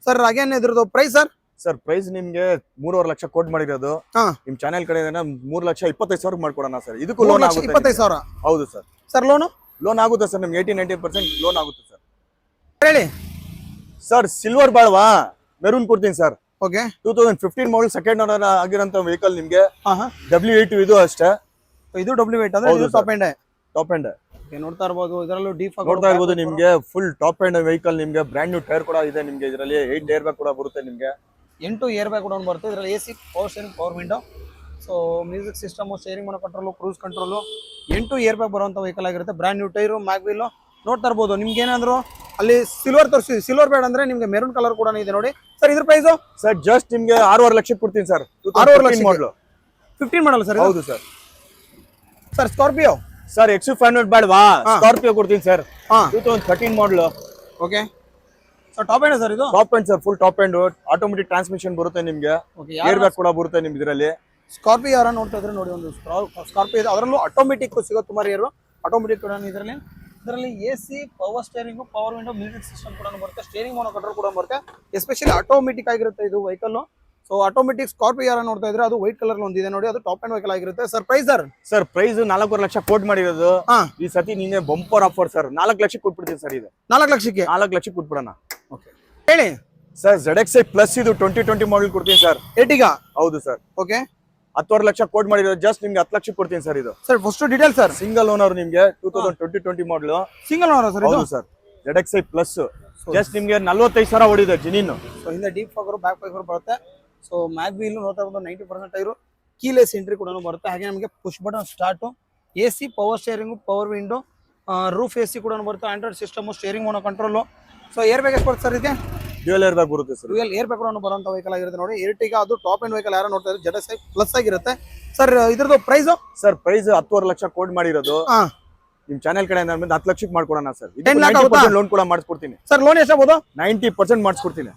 ಸರ್ ಹಾಗೇನು ಇದ್ರದ್ದು ಪ್ರೈಸ್ ಸರ್? ಸರ್ ಪ್ರೈಸ್ ನಿಮ್ಗೆ 3.5 ಲಕ್ಷ ಕೋಟ್ ಮಾಡಿರೋದು. ನಿಮ್ ಚಾನೆಲ್ ಕಡೆಯಿಂದ 3,25,000 ಮಾಡ್ಕೊಡೋಣ ಸರ್. ಇದಕ್ಕೂ ಲೋನ್ ಆಗುತ್ತೆ. 25,000? ಹೌದು ಸರ್. ಸರ್ ಲೋನ್ ಆಗುತ್ತೆ ಸರ್, ನಿಮ್ಗೆ 80-90% ಲೋನ್ ಆಗುತ್ತೆ ಸರ್. ಹೇಳಿ ಸರ್. ಸಿಲ್ವರ್ ಬಾಳ್ವಾ ಮೆರೂನ್ ಕೊಡ್ತೀನಿ sir. Okay, 2015 model second owner ಆಗಿರೋಂತ ವೆಹಿಕಲ್ ನಿಮ್ಗೆ. W8 ಇದು ಅಷ್ಟೇ. ಇದು W8 ಅಂದ್ರೆ ಇದು ಟಾಪ್ ಎಂಡ್. ಟಾಪ್ ಎಂಡ್ ನೋಡ್ತಾ ಇರಬಹುದು. ಇದರಲ್ಲೂ ಡಿಫಾಗರ್ ನೋಡ್ತಾ ಇರಬಹುದು ನಿಮ್ಗೆ. ಫುಲ್ ಟಾಪ್ ಎಂಡ್ ವೆಹಿಕಲ್ ನಿಮ್ಗೆ. ಬ್ರ್ಯಾಂಡ್ ನ್ಯೂ ಟೈರ್ ಕೂಡ ಇದೆ ನಿಮ್ಗೆ. ಇದರಲ್ಲಿ 8 ಏರ್ ಬ್ಯಾಗ್ ಕೂಡ ಬರುತ್ತೆ ನಿಮ್ಗೆ. 8 ಏರ್ ಬ್ಯಾಗ್ ಕೂಡ ಬರುತ್ತೆ ಇದರಲ್ಲಿ. AC, power steering, power window, so music system, steering mono control, cruise control, 8 air bag ಬರುವಂತ ವೆಹಿಕಲ್ ಆಗಿರುತ್ತೆ. Brand new tyre, mag wheel. ನೋಡ್ತಾ ಇರಬಹುದು. ನಿಮ್ಗೆ ಏನಾದ್ರು ಅಲ್ಲಿ ಸಿಲ್ವರ್ ತೋರಿಸಿ, ಸಿಲ್ವರ್ ಬೇಡ ಅಂದ್ರೆ ನಿಮ್ಗೆ ಮೆರೂನ್ ಕಲರ್ ಕೂಡ ಇದೆ ನೋಡಿ. ಸರ್ ಇದ್ರ ಪ್ರೈಸ್? ಸರ್ ಜಸ್ಟ್ ನಿಮ್ಗೆ 6.5 ಲಕ್ಷಕ್ಕೆ ಕೊಡ್ತೀನಿ ಸರ್. 6.5 ಲಕ್ಷ ಮಾಡಲು. 15 ಮಾಡಲ್ಲ ಸರ್? ಹೌದು ಸರ್. Sir Scorpio? ಸರ್ XC500 ಬೇಡವಾ? ಸ್ಕಾರ್ಪಿಯೋ ಕೊಡ್ತೀನಿ sir. 2013 model. Okay, sir top end sir ಇದು? Top end sir, full top end. Automatic transmission ಬರುತ್ತೆ ನಿಮ್ಗೆ. ಏರ್ ಬ್ಯಾಗ್ ಕೂಡ ಬರುತ್ತೆ ನಿಮ್ಗೆ ಇದರಲ್ಲಿ. ಸ್ಕಾರ್ಪಿಯೋ ಯಾರ ನೋಡ್ತಾ ಇದ್ರೆ ನೋಡಿ, ಒಂದು ಸ್ಕಾರ್ಪಿಯೋ ಇದೆ. ಅದರಲ್ಲೂ ಆಟೋಮೆಟಿಕ್ ಸಿಗೋದು ತುಂಬಾ ರೇರು. ಆಟೋಮೆಟಿಕ್ ಕೂಡ ಇದರಲ್ಲಿ. AC, power steering, power window, music system ಕೂಡ ಬರುತ್ತೆ. ಸ್ಟೇರಿಂಗ್ ಮೋನೋ ಕಂಟ್ರೋಲ್ ಕೂಡ ಬರುತ್ತೆ. ಎಸ್ಪೆಷಲಿ ಆಟೋಮೆಟಿಕ್ ಆಗಿರುತ್ತೆ ಇದು ವೆಹಿಕಲ್. ಸೊ ಆಟೋಮೆಟಿಕ್ ಸ್ಕಾರ್ಪಿಯೋ ಯಾರ ನೋಡ್ತಾ ಇದ್ರೆ ಅದು ವೈಟ್ ಕಲರ್ ಒಂದಿದೆ ನೋಡಿ. ಅದು ಟಾಪ್ ಎಂಡ್ ವೆಹಿಕಲ್ ಆಗಿರುತ್ತೆ. Sir price sir? Sir price 4.5 lakh quote ಮಾಡಿರೋದು. ಈ ಸತಿ ನೀನೆ ಬಂಪರ್ ಆಫರ್ ಸರ್. 4 ಲಕ್ಷಕ್ಕೆ ಕೊಟ್ಬಿಡ್ತೀನಿ ಸರ್. ಇದು 4 ಲಕ್ಷಕ್ಕೆ? 4 ಲಕ್ಷಕ್ಕೆ ಕೊಟ್ಬಿಡೋಣ. ಓಕೆ ಹೇಳಿ ಸರ್. ZXi ಪ್ಲಸ್ ಇದು 2020 ಮಾಡಲ್ ಕೊಡ್ತೀನಿ ಸರ್. 8 ಹೌದು ಸರ್. ಓಕೆ, 10.5 ಲಕ್ಷ ಕೋಟ್ ಮಾಡಿರೋದು. ಜಸ್ಟ್ ನಿಮ್ಗೆ 10 ಲಕ್ಷಕ್ಕೆ ಕೊಡ್ತೀನಿ ಸರ್. ಇದು sir first detail sir? Single owner ನಿಮ್ಗೆ. 2020 ಮಾಡಲ್ ಸಿಂಗಲ್ ಓನರ್ ಸರ್? ಹೌದು ಸರ್. ZXi ಪ್ಲಸ್ ಜಸ್ಟ್ ನಿಮ್ಗೆ 45,000 ಓಡಿದೆ ಜಿನಿನ್. ಸೊ ಹಿಂದೆ ಡೀಪ್ ಫಾಗರ್, ಬ್ಯಾಕ್ ಫಾಗರ್ ಬರುತ್ತೆ. ಸೊ ಮ್ಯಾಗ್ವಿಲ್ ನೋಡ್ತಾ ಇರೋದು 90% ಟೈರು. ಕೀಲೆಸ್ ಎಂಟ್ರಿ ಕೂಡ ಬರುತ್ತೆ. ಹಾಗೆ ನಮಗೆ push button start, AC, power steering, power window, roof AC ಕೂಡ ಬರುತ್ತೆ. Android system, steering mono control. So air bag ಎಷ್ಟು ಬರುತ್ತೆ ಸರ್ ಇದಕ್ಕೆ? ಡ್ಯುಯಲ್ ಏರ್ ಬ್ಯಾಗ್ ಬರುತ್ತೆ ಸರ್. ಡ್ಯುಯಲ್ ಏರ್ ಬ್ಯಾಗ್ ಕೂಡ ಬರುವಂತ ವೆಹಿಕಲ್ ಆಗಿರುತ್ತೆ ನೋಡಿ. Ertiga ಅದು ಟಾಪ್ ಎಂಡ್ ವೆಹಿಕಲ್ ಯಾರು ನೋಡ್ತಾ ಇದ್ದಾರೆ ZXi ಪ್ಲಸ್ ಆಗಿರುತ್ತೆ. ಸರ್ ಇದ್ರದ್ದು price? Sir price 10.5 lakh quote ಮಾಡಿರೋದು. ನಿಮ್ ಚಾನೆಲ್ ಕಡೆಯಿಂದ 10 ಲಕ್ಷಕ್ಕೆ ಮಾಡ್ಕೊಡೋಣ ಸರ್. 10 ಲಕ್ಷ ಲೋನ್ ಕೂಡ ಮಾಡಿಸ್ಕೊಡ್ತೀನಿ ಸರ್. ಲೋನ್ ಎಷ್ಟಾಗಬಹುದು? 90% ಮಾಡಿಸ್ಕೊಡ್ತೀನಿ.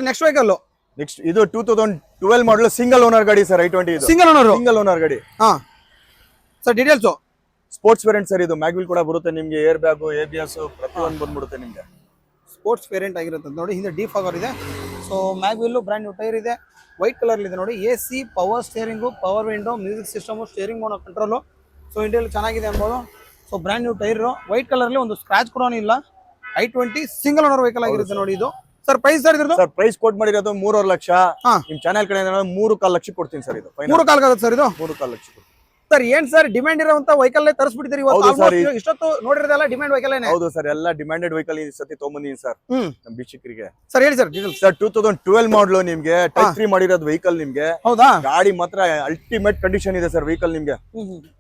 ನೆಕ್ಸ್ಟ್ ವೆಹಿಕಲ್ ನೆಕ್ಸ್ಟ್ ಇದು 2012 ಮಾಡಲ್ ಸಿಂಗಲ್ ಓನರ್ ಗಾಡಿ ಸರ್ i20 ಇದು ಸಿಂಗಲ್ ಓನರ್ ಗಾಡಿ. ಹಾ sir details sports variant sir ಇದು. ಮ್ಯಾಗ್ವಿಲ್ ಕೂಡ ಬರುತ್ತೆ ನಿಮ್ಗೆ, ಏರ್ ಬ್ಯಾಗ್, ABS ಪ್ರತಿಯೊಂದು ಬಂದ್ಬಿಡುತ್ತೆ ನಿಮ್ಗೆ. ಸ್ಪೋರ್ಟ್ಸ್ ವೇರಿಯಂಟ್ ಆಗಿರುತ್ತೆ ನೋಡಿ. ಹಿಂದೆ ಡಿಫಾಗರ್ ಇದೆ. So mag wheel brand new tyre ಇದೆ, ವೈಟ್ ಕಲರ್ ಇದೆ ನೋಡಿ. AC, power steering, power window, music system, steering mono control. So ಇಂಡಿಯಲ್ಲಿ ಚೆನ್ನಾಗಿದೆ ಅನ್ಬೋದು. So brand new tyre, white ಕಲರ್ಲಿ, ಒಂದು ಸ್ಕ್ರಾಚ್ ಕೂಡ ಇಲ್ಲ. i20 ಸಿಂಗಲ್ ಓನರ್ ವೆಹಿಕಲ್ ಆಗಿರುತ್ತೆ ನೋಡಿ ಇದು. ಸರ್ ಪ್ರೈಸ್ ಸರ್ ಇದ್ರದ್ದು? ಸರ್ ಪ್ರೈಸ್ ಕೋಟ್ ಮಾಡಿರೋದು 3.5 ಲಕ್ಷ. ನಿಮ್ ಚಾನೆಲ್ ಕಡೆ 3.25 ಲಕ್ಷ ಕೊಡ್ತೀನಿ ಸರ್ ಇದು. 3.25 ಆಗುತ್ತೆ ಸರ್ ಇದು? 3.25 ಲಕ್ಷ ಕೊಡ್ತೀನಿ ಸರ್. ಏನ್ ಸರ್ ಡಿಮ್ಯಾಂಡ್ ಇರುವಂತ ವೆಹಿಕಲ್ ತರಿಸ್ಬಿಟ್ಟಿದ್ದೀರಿ ಇವತ್ತು? ಇಷ್ಟೊತ್ತು ನೋಡಿರೋದೆಲ್ಲ ಡಿಮ್ಯಾಂಡ್ ವೆಹಿಕಲ್? ಹೌದು ಸರ್, ಎಲ್ಲ ಡಿಮ್ಯಾಂಡೆಡ್ ವೆಹಿಕಲ್ ಈ ಸತಿ ತೊಗೊಂಬಂದಿನಿ ಸರ್ ನಮ್ ಬೀಚಿಕರಿಗೆ. ಸರ್ ಹೇಳಿ ಸರ್ ಡೀಟೇಲ್ಸ್. ಸರ್ 2012 ಮಾಡಲು ನಿಮ್ಗೆ ಟೈಪ್ 3 ಮಾಡಿರೋದು ವೆಹಿಕಲ್ ನಿಮ್ಗೆ. ಹೌದಾ? ಗಾಡಿ ಮಾತ್ರ ಅಲ್ಟಿಮೇಟ್ ಕಂಡೀಷನ್ ಇದೆ ಸರ್ ವೆಹಿಕಲ್ ನಿಮ್ಗೆ.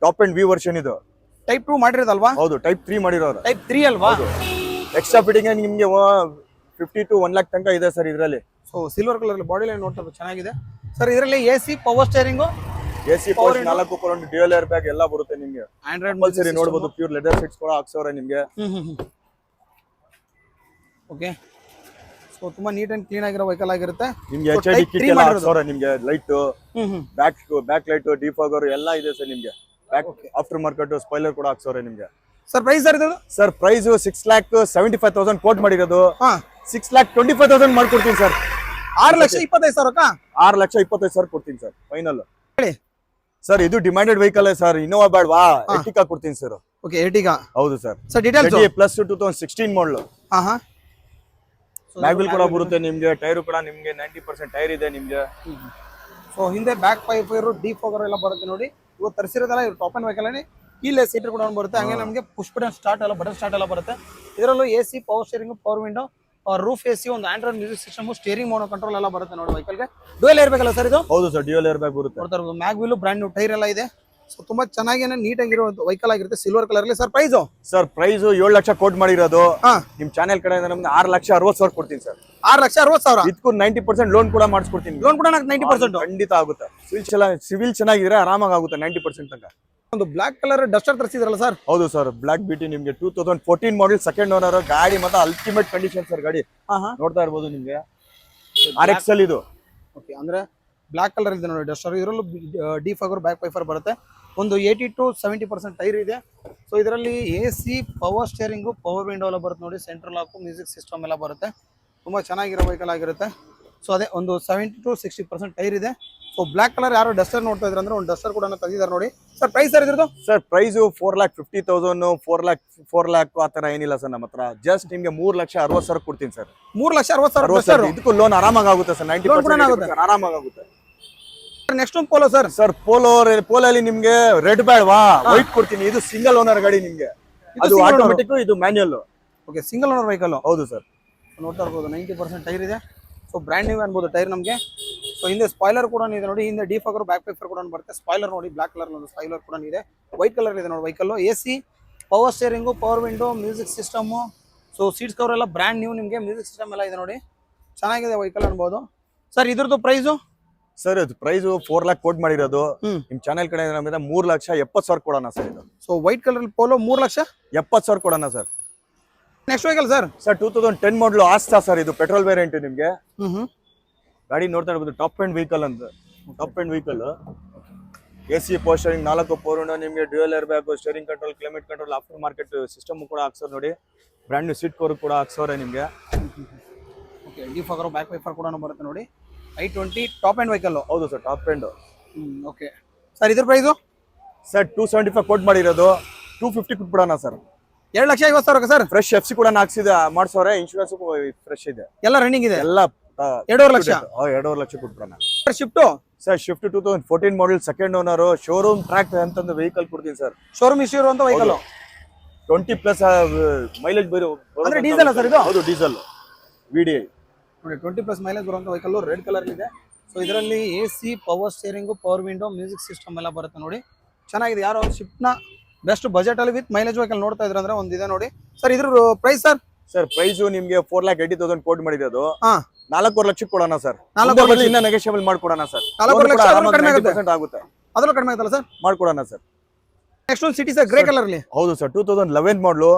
ಟಾಪ್ ಅಂಡ್ ವಿ ವರ್ಷನ್ ಇದು. ಟೈಪ್ 2 ಮಾಡಿರೋದಲ್ವಾ? ಹೌದು, ಟೈಪ್ 3 ಮಾಡಿರೋರು. ಟೈಪ್ 3 ಅಲ್ವಾ? ಎಕ್ಸ್ಟ್ರಾ ಫಿಟ್ಟಿಂಗ್ ನಿಮ್ಗೆ 50 to 1 lakh ತನಕ ಇದೆ ಸರ್ ಇದರಲ್ಲಿ. So silver colour body line ನೋಡ್ತಾ ಚೆನ್ನಾಗಿದೆ ಸರ್. ಇದರಲ್ಲಿ AC, power steering, AC power 4 power dual air bag ಎಲ್ಲ ಬರುತ್ತೆ ನಿಮ್ಗೆ. ಆಂಡ್ರಾಯ್ಡ್ ಕಂಪಲ್ಸರಿ ನೋಡಬಹುದು. ಪ್ಯೂರ್ ಲೆದರ್ ಸೀಟ್ಸ್ ಕೂಡ ಹಾಕ್ಸೋರೆ ನಿಮ್ಗೆ. ಓಕೆ. ಸೊ ತುಂಬಾ ನೀಟ್ ಅಂಡ್ ಕ್ಲೀನ್ ಆಗಿರೋ ವೆಹಿಕಲ್ ಆಗಿರುತ್ತೆ ನಿಮ್ಗೆ. HID ಕಿಟ್ ಎಲ್ಲ ಹಾಕ್ಸೋರೆ ನಿಮ್ಗೆ. ಲೈಟ್, ಬ್ಯಾಕ್ ಲೈಟ್, ಡಿಫಾಗರ್ ಎಲ್ಲ ಇದೆ ಸರ್ ನಿಮ್ಗೆ. ಬ್ಯಾಕ್ ಆಫ್ಟರ್ ಮಾರ್ಕೆಟ್ ಸ್ಪಾಯ್ಲರ್ ಕೂಡ ಹಾಕ್ಸೋರೆ ನಿಮ್ಗೆ. ಸರ್ ಪ್ರೈಸ್ ಸರ್ ಇದು? ಸರ್ ಪ್ರೈಸ್ 6,75,000 ಕೋಟ್ ಮಾಡಿರೋದು. 6,25,000 ಮಾಡ್ಕೊಡ್ತೀನಿ ಸರ್. 6,25,000 6,25,000 ಕೊಡ್ತೀನಿ ಸರ್ ಫೈನಲ್. ಹೇಳಿ ಸರ್, ಇದು ಡಿಮ್ಯಾಂಡೆಡ್ ವೆಹಿಕಲ್ ಸರ್. ಇನ್ನೋವಾ ಬೇಡವಾ? ಎರ್ಟಿಗಾ ಕೊಡ್ತೀನಿ ಸರ್. Okay, Ertiga. ಹೌದು ಸರ್. ಸರ್ ಡೀಟೇಲ್ಸ್ ಪ್ಲಸ್ 2016 ಮಾಡಲ್. ಮ್ಯಾಗ್ವಿಲ್ ಕೂಡ ಬರುತ್ತೆ ನಿಮ್ಗೆ. ಟೈರ್ ಕೂಡ ನಿಮ್ಗೆ 90% ಟೈರ್ ಇದೆ ನಿಮ್ಗೆ. ಸೊ ಹಿಂದೆ ಬ್ಯಾಕ್ ಫೈರ್, ಡಿಫಾಗರ್ ಎಲ್ಲ ಬರುತ್ತೆ ನೋಡಿ. ಇವತ್ತು ತರಿಸಿರೋದಲ್ಲ ಇವ್ರು ಟಾಪ್ ಅಂಡ್ ವೆಹಿಕಲ್. ಕೀಲೆ ಸೀಟರ್ ಕೂಡ ಬರುತ್ತೆ. ಹಂಗೆ ನಮಗೆ ಪುಷ್ ಬಟನ್ ಸ್ಟಾರ್ಟ್ ಎಲ್ಲ, ಬಟನ್ ಸ್ಟಾರ್ಟ್ ಎಲ್ಲ ಬರುತ್ತೆ. ಇದರಲ್ಲೂ AC, power steering, power window, roof AC, ಒಂದು Android music system, steering mono control ಎಲ್ಲ ಬರುತ್ತೆ ನೋಡಿ ವೆಹಿಕಲ್ಗೆ. ಡ್ಯುಯಲ್ ಏರ್ ಬ್ಯಾಗ್ ಅಲ್ಲ ಸರ್ ಇದು? ಹೌದು ಸರ್, ಡ್ಯುಯಲ್ ಏರ್ ಬ್ಯಾಗ್ ಬರುತ್ತೆ. ನೋಡ್ತಾ ಇರೋದು ಮ್ಯಾಗ್ವಿಲ್ ಬ್ರ್ಯಾಂಡ್ ನ್ಯೂ ಟೈರ್ ಎಲ್ಲ ಇದೆ. ಸೊ ತುಂಬಾ ಚೆನ್ನಾಗಿ ನೀಟ್ ಆಗಿರೋ ವೆಹಿಕಲ್ ಆಗಿರುತ್ತೆ, ಸಿಲ್ವರ್ ಕಲರ್ ಅಲ್ಲಿ. Sir price? Sir price 7 lakh quote ಮಾಡಿರೋದು. ನಿಮ್ ಚಾನೆಲ್ ಕಡೆಯಿಂದ ನಮ್ಗೆ 6,60,000 ಕೊಡ್ತೀನಿ ಸರ್. 6,60,000 ಇದಕ್ಕೂ 90% ಲೋನ್ ಕೂಡ ಮಾಡಿಸ್ಕೊಡ್ತೀನಿ. ಲೋನ್ ಕೂಡ 90% ಖಂಡಿತ ಆಗುತ್ತೆ. ಸಿವಿಲ್ ಚೆನ್ನಾಗಿದ್ರೆ ಆರಾಮಾಗಿ ಆಗುತ್ತೆ 90% ತನಕ. ಒಂದು ಬ್ಲಾಕ್ ಕಲರ್ ಡಸ್ಟರ್ ತರಿಸಿದ್ರಲ್ಲ ಸರ್? ಹೌದು ಸರ್, ಬ್ಲಾಕ್ ಬ್ಯೂಟಿ ನಿಮ್ಗೆ 2014 ಮಾಡಲ್, ಸೆಕೆಂಡ್ ಓನರ್ ಗಾಡಿ. ಮತ್ತೆ ಅಲ್ಟಿಮೇಟ್ ಕಂಡೀಷನ್ ಸರ್ ಗಾಡಿ. ನೋಡ್ತಾ ಇರ್ಬೋದು ನಿಮ್ಗೆ. RXL ಇದು. ಓಕೆ, ಅಂದ್ರೆ ಬ್ಲಾಕ್ ಕಲರ್ ಇದೆ ನೋಡಿ ಡಸ್ಟರ್. ಇದರಲ್ಲೂ ಡಿಫಾಗರ್, ಬ್ಯಾಕ್ ವೈಫರ್ ಬರುತ್ತೆ. ಒಂದು 80 to 70% ಟೈರ್ ಇದೆ. ಸೊ ಇದರಲ್ಲಿ AC, power steering, power window ಎಲ್ಲ ಬರುತ್ತೆ ನೋಡಿ. ಸೆಂಟ್ರಲ್ ಲಾಕು, ಮ್ಯೂಸಿಕ್ ಸಿಸ್ಟಮ್ ಎಲ್ಲ ಬರುತ್ತೆ. ತುಂಬಾ ಚೆನ್ನಾಗಿರೋ ವೆಹಿಕಲ್ ಆಗಿರುತ್ತೆ. ಸೊ ಅದೇ ಒಂದು 70 to 60% ಟೈರ್ ಇದೆ. ಸೊ ಬ್ಲಾಕ್ ಕಲರ್ ಯಾರು ಡಸ್ಟರ್ ನೋಡ್ತಾ ಇದ್ರೆ ಅಂದ್ರೆ ಒಂದು ಡಸ್ಟರ್ ಕೂಡ ತೆಗೆದಿದ್ದಾರೆ ನೋಡಿ. ಸರ್ ಪ್ರೈಸ್ ಸರ್ ಇದ್ರದ್ದು? ಸರ್ ಪ್ರೈಸ್ 4,50,000, 4 lakh ಆ ತರ ಏನಿಲ್ಲ ಸರ್ ನಮ್ಮ ಹತ್ರ. ಜಸ್ಟ್ ನಿಮ್ಗೆ 3,60,000 ಕೊಡ್ತೀನಿ ಸರ್. 3,60,000 ಇದಕ್ಕೂ ಲೋನ್ ಆರಾಮಾಗಿ ಆಗುತ್ತೆ ಸರ್. 90% ಆರಾಮಾಗಿ ಆಗುತ್ತೆ. ನೆಕ್ಸ್ಟ್ ಒಂದು ಪೋಲೋ ಸರ್. ಸರ್ ಪೋಲೋ ಅಲ್ಲಿ ನಿಮ್ಗೆ ರೆಡ್ ಬೇಡವಾ? ವೈಟ್ ಕೊಡ್ತೀನಿ. ಇದು ಸಿಂಗಲ್ ಓನರ್ ಗಾಡಿ ನಿಮ್ಗೆ. ಅದು ಆಟೋಮೆಟಿಕ್, ಇದು manual. Okay, single owner vehicle. ಹೌದು ಸರ್. ನೋಡ್ತಾ ಇರ್ಬೋದು 90% ಟೈರ್ ಇದೆ. ಸೊ ಬ್ರ್ಯಾಂಡ್ ನ್ಯೂ ಅನ್ಬೋದು ಟೈರ್ ನಮಗೆ. ಸೊ ಹಿಂದೆ ಸ್ಪಾಯ್ಲರ್ ಕೂಡ ಇದೆ ನೋಡಿ. ಹಿಂದೆ ಡಿಫಾಗರ್, ಬ್ಯಾಕ್ ವೈಫರ್ ಕೂಡ ಬರುತ್ತೆ. ಸ್ಪಾಯ್ಲರ್ ನೋಡಿ, ಬ್ಲಾಕ್ ಕಲರ್ ಒಂದು ಸ್ಪಾಯ್ಲರ್ ಕೂಡ ಇದೆ. ವೈಟ್ ಕಲರ್ ಇದೆ ನೋಡಿ vehicle. AC, power steering, power window, music system. So seats cover ಎಲ್ಲ ಬ್ರ್ಯಾಂಡ್ ನ್ಯೂ ನಿಮಗೆ. ಮ್ಯೂಸಿಕ್ ಸಿಸ್ಟಮ್ ಎಲ್ಲ ಇದೆ ನೋಡಿ. ಚೆನ್ನಾಗಿದೆ ವೆಹಿಕಲ್ ಅನ್ಬೋದು. ಸರ್ ಇದ್ರದ್ದು ಪ್ರೈಸು? ಸರ್ ಇದು ಪ್ರೈಸ್ 4 lakh ಕೋಟ್ ಮಾಡಿರೋದು. ನಿಮ್ ಚಾನೆಲ್ ಕಡೆ 3,70,000 ಕೊಡೋಣ ಸರ್ ಇದು. ಸೊ ವೈಟ್ ಕಲರ್ ಪೋಲೋ 3,70,000 ಕೊಡೋಣ sir. Next vehicle sir? Sir 2010 model Asta sir. ಇದು ಪೆಟ್ರೋಲ್ ವೇರಿಯಂಟ್ ನಿಮ್ಗೆ. ಗಾಡಿ ನೋಡ್ತಾ ಇರ್ಬೋದು. ಟಾಪ್ ಅಂಡ್ ವೆಹಿಕಲ್ ಅಂತ. Top end vehicle. AC, power steering, 4 power window ನಿಮ್ಗೆ. Dual air bag, steering control, climate control, after market system ಕೂಡ ಹಾಕ್ಸೋರು ನೋಡಿ. ಬ್ರ್ಯಾಂಡ್ ನ್ಯೂ ಸೀಟ್ ಕವರ್ ಕೂಡ ಹಾಕ್ಸೋರೆ ನಿಮ್ಗೆ. ಓಕೆ, ಡಿಫಾಗರ್, ಬ್ಯಾಕ್ ವೈಫರ್ ಕೂಡ ಬರುತ್ತೆ ನೋಡಿ. i20 top end vehicle. ಹೌದು sir, top end. Okay sir, ಇದ್ರ ಪ್ರೈಸು? ಸರ್ 275 ಕೋಟ್ ಮಾಡಿರೋದು. 250 ಕೊಟ್ಬಿಡೋಣ ಸರ್. 2,50,000 ಸರ್. ಫ್ರೆಶ್ FC ಕೂಡ ಮಾಡ್ಸೋರೆ. ಇನ್ಶೂರೆನ್ಸ್ ಫ್ರೆಶ್ ಇದೆ, ಎಲ್ಲ ರನ್ನಿಂಗ್ ಇದೆ. ಎಲ್ಲ 2.5 ಲಕ್ಷ. 2.5 ಲಕ್ಷ ಕೊಟ್ಬಿಡೋಣ. Swift sir Swift 2014 model, second owner, showroom track ಅಂತಂದು ವೆಹಿಕಲ್ ಕೊಡ್ತೀನಿ ಸರ್. ಶೋರೂಮ್ ಇಶ್ಯೂ ಇರುವಂತ ವೆಹಿಕಲ್. 20+ ಮೈಲೇಜ್ ಅಂದ್ರೆ ಡೀಸೆಲ್ ಸರ್ ಇದು? ಹೌದು, ಡೀಸೆಲ್ VDI ನೋಡಿ. 20+ ಮೈಲೇಜ್ ಬರುವಂತ ವೆಹಿಕಲ್. ರೆಡ್ ಕಲರ್ ಇದೆ. ಸೊ ಇದರಲ್ಲಿ AC, power steering, power window, music system ಎಲ್ಲ ಬರುತ್ತೆ ನೋಡಿ. ಚೆನ್ನಾಗಿದೆ. ಯಾರೋ ಶಿಫ್ಟ್ ನ ಬೆಸ್ಟ್ ಬಜೆಟ್ ಅಲ್ಲಿ ವಿತ್ ಮೈಲೇಜ್ ವೆಹಿಕಲ್ ನೋಡ್ತಾ ಇದ್ರೆ ಅಂದ್ರೆ ಒಂದಿದೆ ನೋಡಿ. ಸರ್ ಇದ್ರ ಪ್ರೈಸ್ ಸರ್? ಸರ್ ಪ್ರೈಸ್ ನಿಮ್ಗೆ 4,80,000 ಕೋಟ್ ಮಾಡಿರೋದು. 4 ಲಕ್ಷಕ್ಕೆ ಕೊಡೋಣ ಸರ್. 4 ಲಕ್ಷ ಇನ್ನ ನೆಗೋಷಿಯಬಲ್ ಮಾಡ್ಕೊಡೋಣ ಸರ್. 4 ಲಕ್ಷ ಕಡಿಮೆ ಆಗುತ್ತೆ. ಅದ್ರಲ್ಲೂ ಕಡಿಮೆ ಆಗುತ್ತಲ್ಲ ಸರ್? ಮಾಡ್ಕೊಡೋಣ ಸರ್. ನೆಕ್ಸ್ಟ್ ಒಂದು ಸಿಟಿ ಸರ್, ಗ್ರೇ ಕಲರ್ ಅಲ್ಲಿ. ಹೌದು ಸರ್, 2011 ಮಾಡಲು.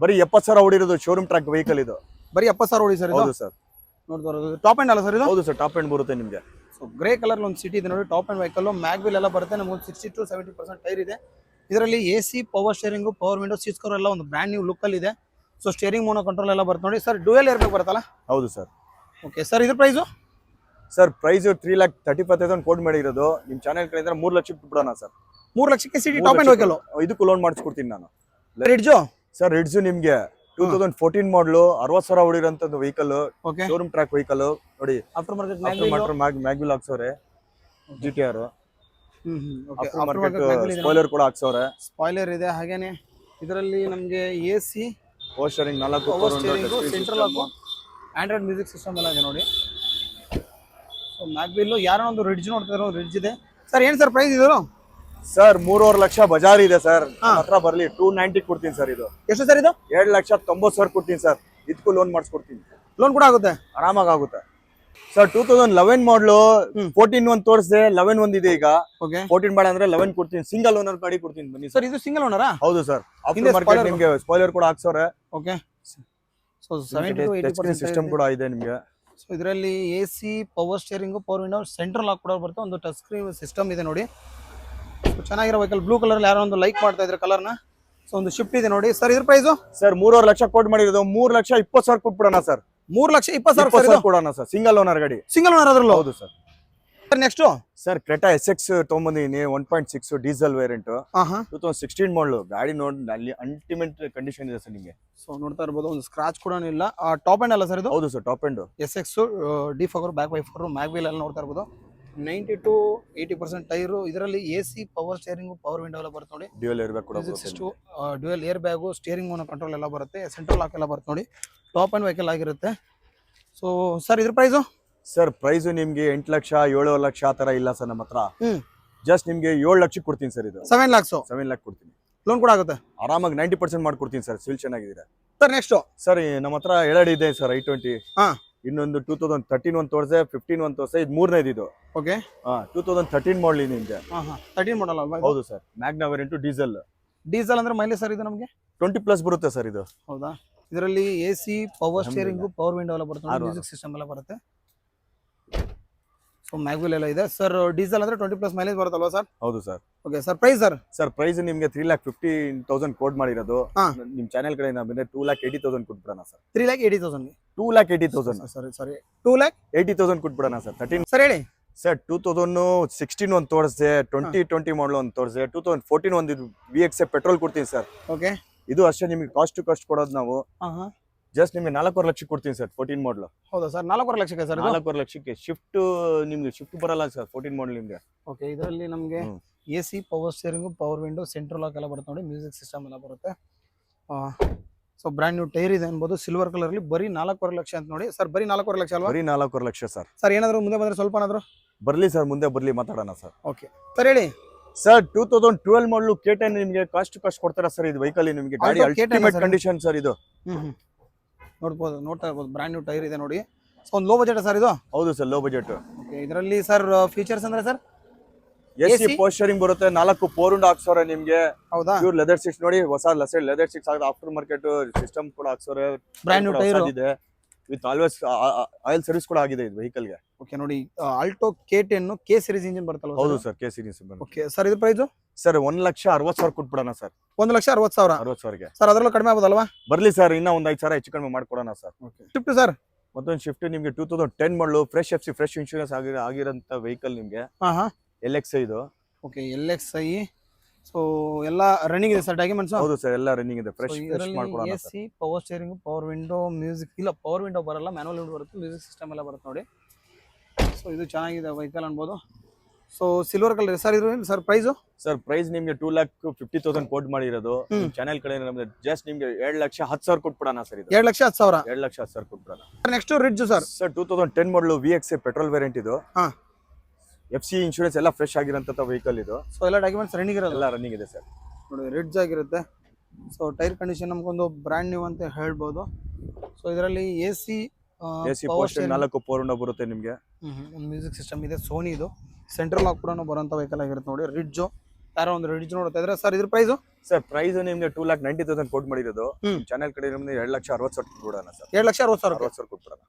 ಬರೀ 70,000 ಓಡಿರೋದು. ಶೋರೂಮ್ ಟ್ರ್ಯಾಕ್ ವೆಹಿಕಲ್ ಇದು. ಬರೀ 70,000 ಓಡಿ ಸರ್ ಇದು? ಹೌದು ಸರ್. ನೋಡ್ತಾ ಟಾಪ್ ಎಂಡ್ ಅಲ್ಲ ಸರ್ ಇದು? ಹೌದು ಸರ್, ಟಾಪ್ ಎಂಡ್ ಬರುತ್ತೆ ನಿಮಗೆ. ಸೊ ಗ್ರೇ ಕಲರ್ ಒಂದು ಸಿಟಿ ಇದೆ ನೋಡಿ, ಟಾಪ್ ಅಂಡ್ ವೆಹಿಕಲ್, ಮ್ಯಾಗ್ವಿಲ್ ಎಲ್ಲ ಬರುತ್ತೆ. ನಮಗೆ 60 to 70% ಟೈರ್ ಇದೆ. ಇದರಲ್ಲಿ AC, power steering, power window, seat cover ಎಲ್ಲ ಒಂದು ಬ್ರ್ಯಾಂಡ್ ನ್ಯೂ ಲುಕ್ ಅಲ್ಲಿ ಇದೆ. ಸೊ ಸ್ಟೇರಿಂಗ್ ಮೋನೋ ಕಂಟ್ರೋಲ್ ಎಲ್ಲ ಬರುತ್ತೆ ನೋಡಿ ಸರ್. ಡ್ಯೂಯಲ್ ಏರ್ ಬ್ಯಾಗ್ ಬರುತ್ತಲ್ಲ? ಹೌದು ಸರ್. ಓಕೆ ಸರ್, ಇದ್ರ ಪ್ರೈಸು? ಸರ್ ಪ್ರೈಸ್ 3,35,000 ಕೋಡ್ ಮಾಡಿರೋದು. ನಿಮ್ಮ ಚಾನೆಲ್ ಕಡೆಯಿಂದ 3 ಲಕ್ಷಕ್ಕೆ ಬಿಡೋಣ ಸರ್. 3 ಲಕ್ಷಕ್ಕೆ ಸಿಟಿ ಟಾಪ್ ಅಂಡ್ ವೆಹಿಕಲ್ ಇದಕ್ಕೂ ಲೋನ್ ಮಾಡಿಸ್ಕೊಡ್ತೀನಿ ನಾನು. ರಿಡ್ಜು ಸರ್ ರಿಡ್ಜು ನಿಮ್ಗೆ 2014 ಮಾಡಲು 60,000 ಹೊಡಿರೋಂಥದ್ದು vehicle, okay, showroom track vehicle ನೋಡಿ. ಆಫ್ಟರ್ ಮಾರ್ಕೆಟ್ ಮ್ಯಾಗ್ವಿಲ್ ಹಾಕ್ಸವ್ರೆ, GTR ಓಕೆ, ಸ್ಪಾಯ್ಲರ್ ಕೂಡ ಹಾಕ್ಸವ್ರೆ. ಸ್ಪಾಯ್ಲರ್ ಇದೆ. ಹಾಗೇನೆ ಇದರಲ್ಲಿ ನಮಗೆ AC, power steering 4 power steering, central lock, Android music system ಎಲ್ಲ ಇದೆ ನೋಡಿ. ಸೊ ಮ್ಯಾಗ್ವಿಲ್ ಯಾರೋ ಒಂದು ರಿಡ್ಜ್ ನೋಡ್ತಿರೋ, ರಿಡ್ಜ್ ಇದೆ ಸರ್. ಏನು ಸರ್ ಪ್ರೈಸ್ ಇದು? ಸರ್ 3.5 ಲಕ್ಷ ಬಜಾರ್ ಇದೆ ಸರ್, ಹತ್ರ ಬರ್ಲಿ 290 ಕೊಡ್ತೀನಿ ಸರ್. ಇದು ಎಷ್ಟು ಸರ್ ಇದು? 2,90,000 ಕೊಡ್ತೀನಿ ಸರ್. ಇದಕ್ಕೂ ಲೋನ್ ಮಾಡಿಸ್ಕೊಡ್ತೀನಿ. ಲೋನ್ ಕೂಡ ಆಗುತ್ತೆ, ಆರಾಮಾಗಿ ಆಗುತ್ತೆ ಸರ್. 2011 ಮಾಡಲು 14 ಒಂದು ತೋರಿಸಿದೆ, 11 ಒಂದಿದೆ ಈಗ. ಓಕೆ, 14 ಬೇಡ ಅಂದ್ರೆ 11 ಕೊಡ್ತೀನಿ. ಸಿಂಗಲ್ ಓನರ್ ಗಾಡಿ ಕೊಡ್ತೀನಿ ಬನ್ನಿ ಸರ್. ಇದು ಸಿಂಗಲ್ ಓನರಾ? ಹೌದು ಸರ್. ಆಫ್ಟರ್ ಮಾರ್ಕೆಟ್ ನಿಮಗೆ ಸ್ಪಾಯ್ಲರ್ ಕೂಡ ಹಾಕ್ಸವ್ರೆ. ಓಕೆ, ಸೊ 70 to 80% ಸಿಸ್ಟಮ್ ಕೂಡ ಇದೆ ನಿಮಗೆ. ಸೊ ಇದರಲ್ಲಿ AC, power steering, power window, central lock ಕೂಡ ಬರುತ್ತೆ. ಒಂದು ಟಚ್ ಸ್ಕ್ರೀನ್ ಸಿಸ್ಟಮ್ ಇದೆ ನೋಡಿ. ಚೆನ್ನಾಗಿರೋ ವೆಹಿಕಲ್, ಬ್ಲೂ ಕಲರ್ ಯಾರೋ ಒಂದು ಲೈಕ್ ಮಾಡ್ತಾ ಇದ್ರೆ ಕಲರ್ನ. ಸೊ ಒಂದು ಶಿಫ್ಟ್ ಇದೆ ನೋಡಿ ಸರ್. ಇದ್ರ ಪ್ರೈಸು? ಸರ್ 3.5 ಲಕ್ಷ ಕೋಟ್ ಮಾಡಿರೋದು. 3,20,000 ಕೊಟ್ಬಿಡೋಣ ಸರ್. 3,20,000 ಕೊಡೋಣ ಸರ್. ಸಿಂಗಲ್ ಓನರ್ ಗಾಡಿ. ಸಿಂಗಲ್ ಓನರ್ ಅದ್ರಲ್ಲೂ? ಹೌದು sir. Next sir Creta SX ತೊಗೊಂಬಂದಿನಿ, 1.6 diesel variant, 2016 ಮಾಡಲು ಗಾಡಿ. ನೋಡಿ ಅಲ್ಲಿ ಅಲ್ಟಿಮೇಟ್ ಕಂಡೀಷನ್ ಇದೆ ಸರ್ ನಿಮಗೆ. ಸೊ ನೋಡ್ತಾ ಇರ್ಬೋದು, ಒಂದು ಸ್ಕ್ರಾಚ್ ಕೂಡ ಇಲ್ಲ. ಟಾಪ್ ಎಂಡ್ ಅಲ್ಲ ಸರ್ ಇದು? ಹೌದು sir, top end. SX, defogger, back wiper, mag wheel ಎಲ್ಲ ನೋಡ್ತಾ ಇರ್ಬೋದು. 90 to 80% ಟೈರು. ಇದರಲ್ಲಿ AC, power steering, power window ಎಲ್ಲ ಬರುತ್ತೆ ನೋಡಿ. ಡ್ಯೂಯಲ್ ಏರ್ ಬ್ಯಾಗ್ ಕೂಡ dual air bag, steering mono control ಎಲ್ಲ ಬರುತ್ತೆ. ಸೆಂಟ್ರಲ್ ಲಾಕ್ ಎಲ್ಲ ಬರುತ್ತೆ ನೋಡಿ. ಟಾಪ್ ಅಂಡ್ ವೆಹಿಕಲ್ ಆಗಿರುತ್ತೆ. ಸೊ ಸರ್ ಇದ್ರ ಪ್ರೈಸು? ಸರ್ ಪ್ರೈಸ್ ನಿಮ್ಗೆ 8 ಲಕ್ಷ 7 ಲಕ್ಷ ಆ ತರ ಇಲ್ಲ ಸರ್ ನಮ್ಮ ಹತ್ರ. ಜಸ್ಟ್ ನಿಮ್ಗೆ 7 ಲಕ್ಷಕ್ಕೆ ಕೊಡ್ತೀನಿ ಸರ್. ಇದು 7 lakhs. 7 lakh ಕೊಡ್ತೀನಿ. ಲೋನ್ ಕೂಡ ಆಗುತ್ತೆ ಆರಾಮಾಗಿ. 90% ಮಾಡ್ಕೊಡ್ತೀನಿ ಸರ್. ಸಿಲ್ ಚೆನ್ನಾಗಿದೆ ಸರ್. ನೆಕ್ಸ್ಟ್ ಸರ್ ನಮ್ಮ ಹತ್ರ 2 ಇದೆ ಸರ್. I20 ಹಾ, ಇನ್ನೊಂದು 2013 ಒಂದು ತೋರಿಸೆ, 15 ಒಂದು ತೋರಿಸೆ, ಇದು 3ನೇದು ಇದು. ಓಕೆ, 2013 ಮಾಡಲಿ ನಿಮ್ಗೆ. 13 ಮಾಡಲ್ ಅಲ್ವಾ? ಹೌದು sir. Magna variant diesel. Diesel ಅಂದ್ರೆ ಮೈಲೇಜ್ ಸರ್ ಇದು ನಮಗೆ 20+ ಬರುತ್ತೆ ಸರ್ ಇದು. ಹೌದಾ? ಇದರಲ್ಲಿ AC, power steering, power window ಎಲ್ಲ ಬರುತ್ತೆ, ಮ್ಯೂಸಿಕ್ ಸಿಸ್ಟಮ್ ಎಲ್ಲ ಬರುತ್ತೆ. ಸೊ ಮ್ಯಾಗ್ವಿಲ್ ಎಲ್ಲ ಇದೆ ಸರ್. ಡೀಸೆಲ್ ಅಂದ್ರೆ 20+ ಮೈಲೇಜ್ ಬರುತ್ತಲ್ವಾ ಸರ್? ಹೌದು sir. Okay sir, price sir? Sir price ನಿಮ್ಗೆ 3,50,000 ಕೋಡ್ ಮಾಡಿರೋದು. ನಿಮ್ ಚಾನೆಲ್ ಕಡೆಯಿಂದ ಬಂದ್ರೆ 2,80,000 ಕೊಟ್ಬಿಡೋಣ ಸರ್. 3,80,000? 2,80,000. ಸಾರಿ 2,80,000 ಕೊಟ್ಬಿಡೋಣ ಸರ್. 13 ಸರ್ ಹೇಳಿ ಸರ್. 2016 ಒಂದು ತೋರಿಸಿದೆ, 2020 ಮಾಡಲ್ ಒಂದು ತೋರಿಸಿದೆ, 2014 ಒಂದು VXA ಪೆಟ್ರೋಲ್ ಕೊಡ್ತೀನಿ ಸರ್. ಓಕೆ, ಇದು ಅಷ್ಟೇ ನಿಮ್ಗೆ ಕಾಸ್ಟ್ ಟು ಕಾಸ್ಟ್ ಕೊಡೋದು ನಾವು. ಜಸ್ಟ್ ನಿಮ್ಗೆ 4.5 ಲಕ್ಷಕ್ಕೆ ಕೊಡ್ತೀನಿ ಸರ್. 14 ಮಾಡಲ್. ಹೌದಾ ಸರ್? 4.5 ಲಕ್ಷಕ್ಕೆ ಸರ್? 4.5 ಲಕ್ಷಕ್ಕೆ. ಶಿಫ್ಟ್ ನಿಮ್ಗೆ ಶಿಫ್ಟ್ ಬರಲ್ಲ ಸರ್ 14 ಮಾಡಲ್ ನಿಮ್ಗೆ. ಓಕೆ, ಇದರಲ್ಲಿ ನಮಗೆ AC, power steering, power window, central lock ಎಲ್ಲ ಬರುತ್ತೆ ನೋಡಿ. ಮ್ಯೂಸಿಕ್ ಸಿಸ್ಟಮ್ ಎಲ್ಲ ಬರುತ್ತೆ. ಸೊ ಬ್ರ್ಯಾಂಡ್ ನ್ಯೂ ಟೈರ್ ಇದೆ ಅನ್ಬೋದು. ಸಿಲ್ವರ್ ಕಲರ್ ಅಲ್ಲಿ ಬರೀ 4.5 ಲಕ್ಷ ಅಂತ ನೋಡಿ ಸರ್. ಬರೀ 4.5 ಲಕ್ಷ ಅಲ್ವಾ? ಬರೀ 4.5 ಲಕ್ಷ ಸರ್. ಸರ್ ಏನಾದ್ರು ಮುಂದೆ ಬಂದ್ರೆ ಸ್ವಲ್ಪ ಏನಾದ್ರು ಬರ್ಲಿ ಸರ್, ಮುಂದೆ ಬರ್ಲಿ ಮಾತಾಡೋಣ ಸರ್. ಓಕೆ ಸರ್ ಹೇಳಿ ಸರ್. 2012 ಮಾಡಲು K10 ನಿಮಗೆ ಕಾಸ್ಟ್ ಟು ಕಾಸ್ಟ್ ಕೊಡ್ತಾರ ಸರ್. ಇದು ವೆಹಿಕಲ್ ನಿಮಗೆ ಗಾಡಿ ಅಲ್ಟಿಮೇಟ್ ಕಂಡೀಷನ್ ಸರ್ ಇದು. ನೋಡ್ತಾ ಇರ್ಬೋದು, ಬ್ರ್ಯಾಂಡ್ ನ್ಯೂ ಟೈರ್ ಇದೆ ನೋಡಿ. ಸೊ ಒಂದು ಲೋ ಬಜೆಟ್ ಸರ್ ಇದು? ಹೌದು ಸರ್, ಲೋ ಬಜೆಟ್. ಓಕೆ, ಇದರಲ್ಲಿ ಸರ್ ಫೀಚರ್ಸ್ ಅಂದ್ರೆ ಸರ್ AC ಪವರ್ ಸ್ಟೇರಿಂಗ್ ಬರುತ್ತೆ, 4 ಪವರ್ ವಿಂಡೋ ಹಾಕ್ಸೋರೆ ನಿಮ್ಗೆ. ಹೌದಾ? ಪ್ಯೂರ್ ಲೆದರ್ ಸೀಟ್ಸ್ ನೋಡಿ, ಹೊಸ ಲೆದರ್ ಸೀಟ್ಸ್ ಆಗಿದೆ. ಆಫ್ಟರ್ ಮಾರ್ಕೆಟ್ ಸಿಸ್ಟಮ್ ಕೂಡ ಹಾಕ್ಸೋರೆ. ಬ್ರ್ಯಾಂಡ್ ನ್ಯೂ ಟೈರ್ ಇದೆ ವಿತ್ ಆಲ್ವೇಸ್ ಆಯಿಲ್ ಸರ್ವಿಸ್ ಕೂಡ ಆಗಿದೆ ಇದು ವೆಹಿಕಲ್ ಗೆ. ಓಕೆ ನೋಡಿ, Alto K10 K series engine ಬರುತ್ತಲ್ಲ? ಹೌದು sir, K series. Okay sir, ಇದು ಪ್ರೈಸ್ ಸರ್ 1,60,000 ಕೊಟ್ಬಿಡೋಣ ಸರ್. 1,60,000? 60,000ಗೆ ಸರ್. ಅದರಲ್ಲೂ ಕಡಿಮೆ ಆಗೋದಲ್ವಾ? ಬರ್ಲಿ ಸರ್, ಇನ್ನ ಒಂದು 5,000 ಹೆಚ್ಚು ಕಡಿಮೆ ಮಾಡ್ಕೊಡೋಣ ಸರ್. Swift sir? ಮತ್ತೊಂದು ಶಿಫ್ಟ್ ನಿಮ್ಗೆ 2010 model fresh FC fresh insurance ಆಗಿರೋಂಥ ವೆಹಿಕಲ್ ನಿಮ್ಗೆ. LXi ಇದು. Okay, LXi. ಸೊ ಎಲ್ಲ ರನ್ನಿಂಗ್ ಇದೆ ಸರ್ ಡಾಕ್ಯುಮೆಂಟ್ಸ್? ಹೌದು ಸರ್, ಎಲ್ಲ ರನ್ನಿಂಗ್ ಇದೆ. ಫ್ರೆಶ್ ಮಾಡ್ಕೊಡೋಣ sir. AC, power steering, power window, music ಇಲ್ಲ, ಪವರ್ ವಿಂಡೋ ಬರಲ್ಲ, ಮ್ಯಾನುವಲ್ ವಿಂಡೋ ಬರುತ್ತೆ, ಮ್ಯೂಸಿಕ್ ಸಿಸ್ಟಮ್ ಎಲ್ಲ ಬರುತ್ತೆ ನೋಡಿ. ಸೊ ಇದು ಚೆನ್ನಾಗಿದೆ ವೆಹಿಕಲ್ ಅನ್ಬೋದು. So silver colour sir. ಇದು ಸರ್ ಪ್ರೈಸು? ಸರ್ ಪ್ರೈಸ್ ನಿಮ್ಗೆ 2,50,000 ಕೋಡ್ ಮಾಡಿರೋದು. ಚಾನೆಲ್ ಕಡೆ ನಮ್ಗೆ ಜಸ್ಟ್ ನಿಮ್ಗೆ 2,10,000 ಕೊಟ್ಬಿಡೋಣ ಸರ್. ಇದು 2,10,000? 2,10,000 ಕೊಟ್ಬಿಡೋಣ. Next Ritz sir. Sir 2010 model VXA petrol variant ಇದು. FC ಇನ್ಶೂರೆನ್ಸ್ ಎಲ್ಲ ಫ್ರೆಶ್ ಆಗಿರೋಂಥ ವೆಹಿಕಲ್ ಇದು. ಸೊ ಎಲ್ಲ ಡಾಕ್ಯುಮೆಂಟ್ಸ್ ರನ್ನಿಂಗ್ ಇರೋದು? ಎಲ್ಲ ರನ್ನಿಂಗ್ ಇದೆ ಸರ್. ನೋಡಿ, ರಿಡ್ಜ್ ಆಗಿರುತ್ತೆ. ಸೊ ಟೈರ್ ಕಂಡೀಷನ್ ನಮಗೊಂದು ಬ್ರ್ಯಾಂಡ್ ನ್ಯೂ ಅಂತ ಹೇಳ್ಬೋದು. ಸೊ ಇದರಲ್ಲಿ AC power steering 4 power window ಬರುತ್ತೆ ನಿಮಗೆ. ಮ್ಯೂಸಿಕ್ ಸಿಸ್ಟಮ್ ಇದೆ. ಸೋನಿ ಇದು. ಸೆಂಟ್ರಲ್ ಲಾಕ್ ಕೂಡ ಬರೋಂಥ ವೆಹಿಕಲ್ ಆಗಿರುತ್ತೆ ನೋಡಿ. ರಿಡ್ಜ್ ಯಾರೋ ಒಂದು ರಿಡ್ಜ್ ನೋಡ್ತಾ ಇದ್ರೆ ಸರ್. ಇದ್ರ ಪ್ರೈಸು? ಸರ್ ಪ್ರೈಸ್ ನಿಮ್ಗೆ 2,90,000 ಕೋಟ್ ಮಾಡಿರೋದು. ಚಾನೆಲ್ ಕಡೆ ನಮ್ಗೆ 2,60,000 ಕೊಟ್ಬಿಡೋಣ ಸರ್. 2,60,000 ಕೊಟ್ಬಿಡೋಣ.